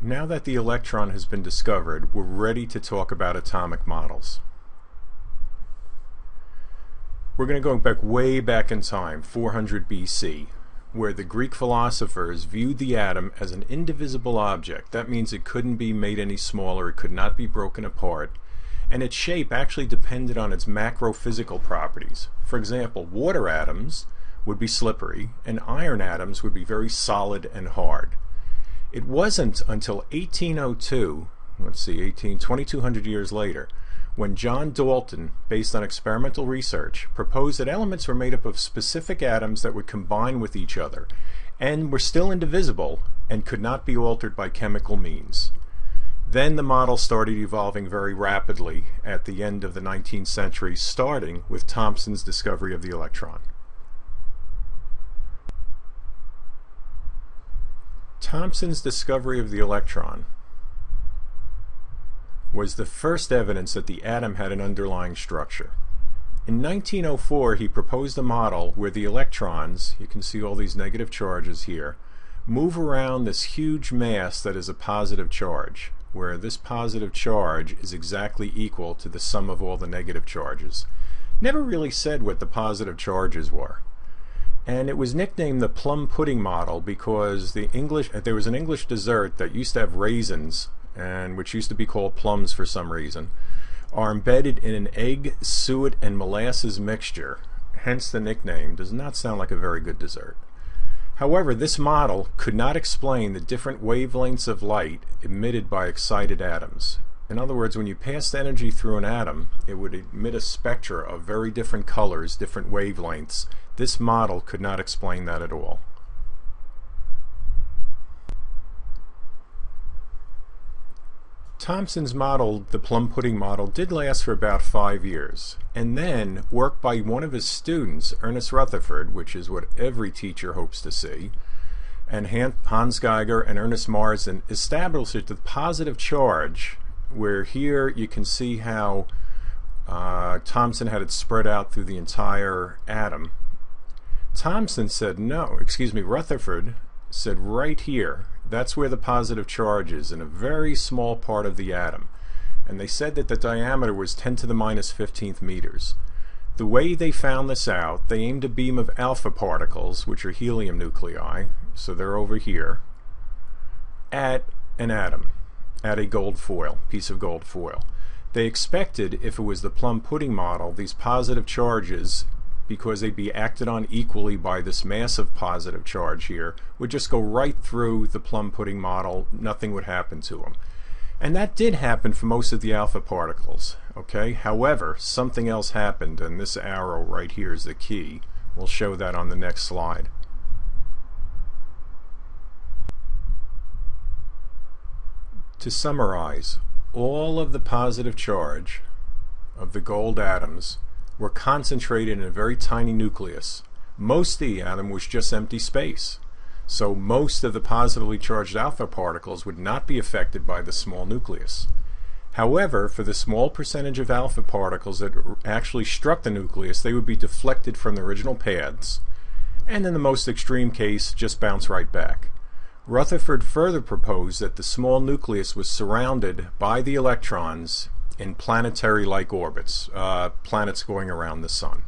Now that the electron has been discovered, we're ready to talk about atomic models. We're going to go way back in time, 400 BC, where the Greek philosophers viewed the atom as an indivisible object. That means it couldn't be made any smaller, it could not be broken apart, and its shape actually depended on its macrophysical properties. For example, water atoms would be slippery, and iron atoms would be very solid and hard. It wasn't until 1802, 2200 years later, when John Dalton, based on experimental research, proposed that elements were made up of specific atoms that would combine with each other and were still indivisible and could not be altered by chemical means. Then the model started evolving very rapidly at the end of the 19th century, starting with Thompson's discovery of the electron. Thompson's discovery of the electron was the first evidence that the atom had an underlying structure. In 1904, he proposed a model where the electrons, you can see all these negative charges here, move around this huge mass that is a positive charge, where this positive charge is exactly equal to the sum of all the negative charges. Never really said what the positive charges were. And it was nicknamed the plum pudding model because there was an English dessert that used to have raisins, and which used to be called plums for some reason, are embedded in an egg, suet, and molasses mixture. Hence the nickname. Does not sound like a very good dessert. However, this model could not explain the different wavelengths of light emitted by excited atoms. In other words, when you passed energy through an atom, it would emit a spectra of very different colors, different wavelengths. This model could not explain that at all. Thompson's model, the plum pudding model, did last for about 5 years, and then work by one of his students, Ernest Rutherford, which is what every teacher hopes to see, and Hans Geiger and Ernest Marsden established the positive charge, where here you can see how Thomson had it spread out through the entire atom. Rutherford said right here, that's where the positive charge is, in a very small part of the atom. And they said that the diameter was 10 to the minus 15th meters. The way they found this out, they aimed a beam of alpha particles, which are helium nuclei, so they're over here, at an atom, at a gold foil, piece of gold foil. They expected, if it was the plum pudding model, these positive charges, because they'd be acted on equally by this massive positive charge here, would just go right through the plum pudding model, nothing would happen to them. And that did happen for most of the alpha particles, okay? However, something else happened, and this arrow right here is the key. We'll show that on the next slide. To summarize, all of the positive charge of the gold atoms were concentrated in a very tiny nucleus. Most of the atom was just empty space. So most of the positively charged alpha particles would not be affected by the small nucleus. However, for the small percentage of alpha particles that actually struck the nucleus, they would be deflected from the original paths, and in the most extreme case, just bounce right back. Rutherford further proposed that the small nucleus was surrounded by the electrons in planetary-like orbits, planets going around the sun.